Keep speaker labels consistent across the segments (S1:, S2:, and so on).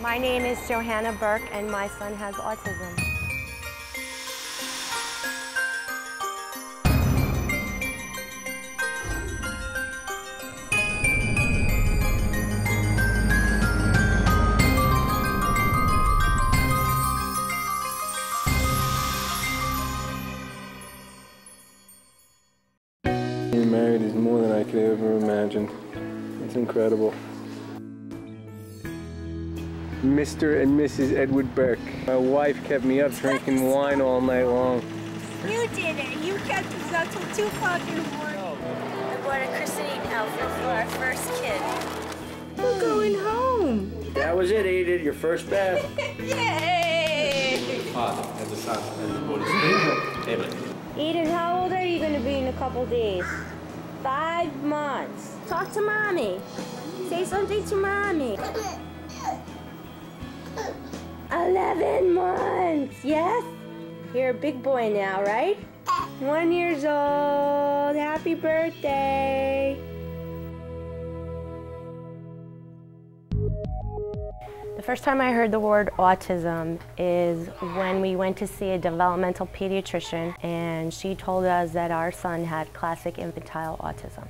S1: My name is Johanna Burke and my son has autism.
S2: Being married is more than I could ever imagine. It's incredible. Mr. and Mrs. Edward Burke. My wife kept me up drinking wine all night long.
S3: You did it. You kept us up till 2 o'clock in the morning. I bought a christening outfit for our first kid. We're going home.
S4: That was it, Aidan. Your first bath.
S3: Yay!
S5: Father and the Son and the Holy Spirit. Amen.
S1: Aidan, how old are you going to be in a couple days? 5 months.
S3: Talk to Mommy. Say something to Mommy.
S1: 11 months, yes? You're a big boy now, right? 1 year old. Happy birthday. The first time I heard the word autism is when we went to see a developmental pediatrician, and she told us that our son had classic infantile autism.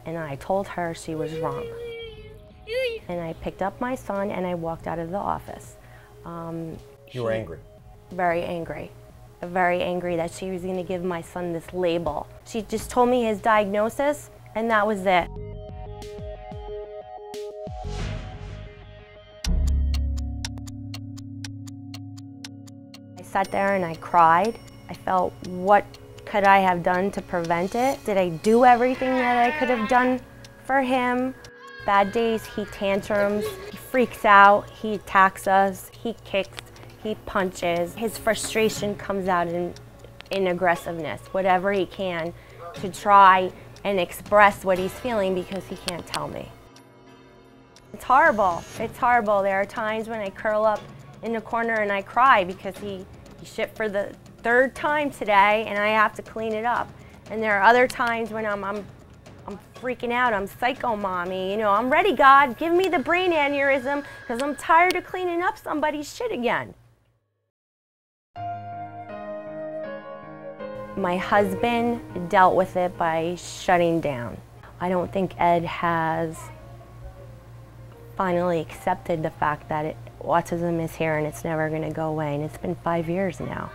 S1: And I told her she was wrong. And I picked up my son and I walked out of the office.
S4: You were angry?
S1: Very angry. Very angry that she was going to give my son this label. She just told me his diagnosis and that was it. I sat there and I cried. I felt, what could I have done to prevent it? Did I do everything that I could have done for him? Bad days, he tantrums, he freaks out, he attacks us, he kicks, he punches. His frustration comes out in aggressiveness, whatever he can, to try and express what he's feeling because he can't tell me. It's horrible. It's horrible. There are times when I curl up in the corner and I cry because he shit for the 3rd time today and I have to clean it up. And there are other times when I'm freaking out. I'm psycho mommy. You know, I'm ready, God. Give me the brain aneurysm because I'm tired of cleaning up somebody's shit again. My husband dealt with it by shutting down. I don't think Ed has finally accepted the fact that autism is here and it's never going to go away, and it's been 5 years now.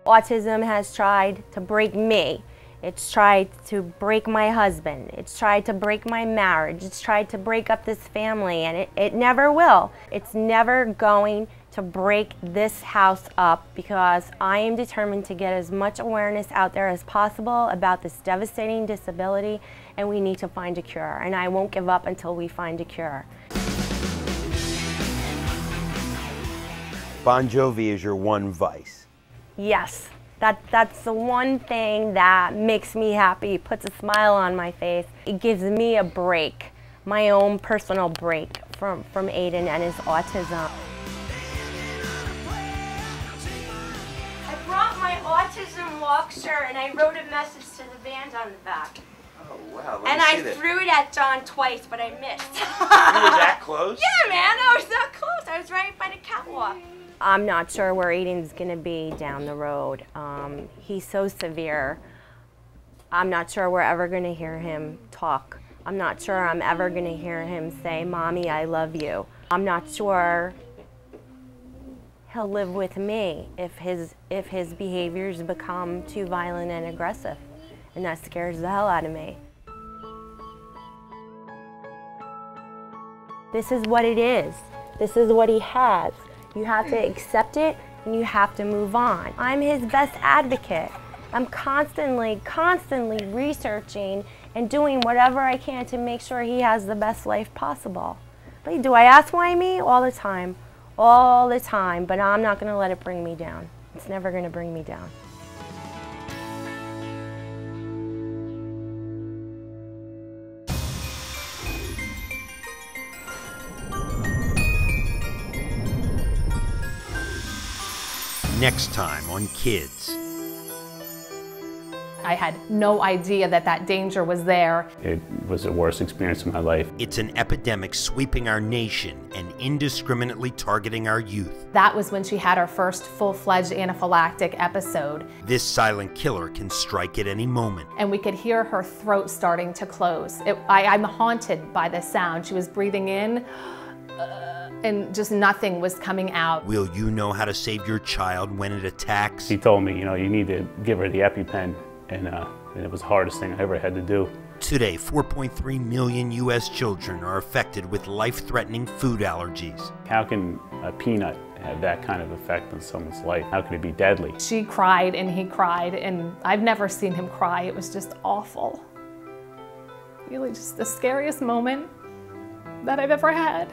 S1: Autism has tried to break me. It's tried to break my husband. It's tried to break my marriage. It's tried to break up this family, and it never will. It's never going to break this house up because I am determined to get as much awareness out there as possible about this devastating disability, and we need to find a cure. And I won't give up until we find a cure.
S4: Bon Jovi is your one vice.
S1: Yes. That's the one thing that makes me happy, puts a smile on my face. It gives me a break, my own personal break from Aidan and his autism. I brought my autism walk shirt and I wrote a message to the band on the back.
S4: Oh, wow.
S1: And I threw it at John twice, but I missed.
S4: You were that close?
S1: Yeah, man, I was that close. I was right by the catwalk. I'm not sure where Aidan's going to be down the road. He's so severe. I'm not sure we're ever going to hear him talk. I'm not sure I'm ever going to hear him say, Mommy, I love you. I'm not sure he'll live with me if his behaviors become too violent and aggressive. And that scares the hell out of me. This is what it is. This is what he has. You have to accept it and you have to move on. I'm his best advocate. I'm constantly researching and doing whatever I can to make sure he has the best life possible. But do I ask why me? All the time, but I'm not gonna let it bring me down. It's never gonna bring me down.
S4: Next time on Kids.
S6: I had no idea that that danger was there.
S7: It was the worst experience of my life.
S4: It's an epidemic sweeping our nation and indiscriminately targeting our youth.
S6: That was when she had her first full-fledged anaphylactic episode.
S4: This silent killer can strike at any moment.
S6: And we could hear her throat starting to close. I'm haunted by this sound. She was breathing in, and just nothing was coming out.
S4: Will you know how to save your child when it attacks?
S7: He told me, you need to give her the EpiPen, and it was the hardest thing I ever had to do.
S4: Today, 4.3 million U.S. children are affected with life-threatening food allergies.
S7: How can a peanut have that kind of effect on someone's life? How can it be deadly?
S6: She cried and he cried, and I've never seen him cry. It was just awful. Really just the scariest moment that I've ever had.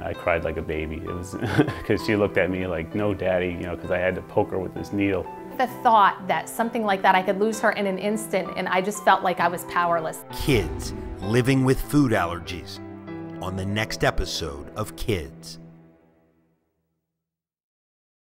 S7: I cried like a baby. It was because she looked at me like, no daddy, because I had to poke her with this needle.
S6: The thought that something like that, I could lose her in an instant, and I just felt like I was powerless.
S4: Kids living with food allergies on the next episode of Kids.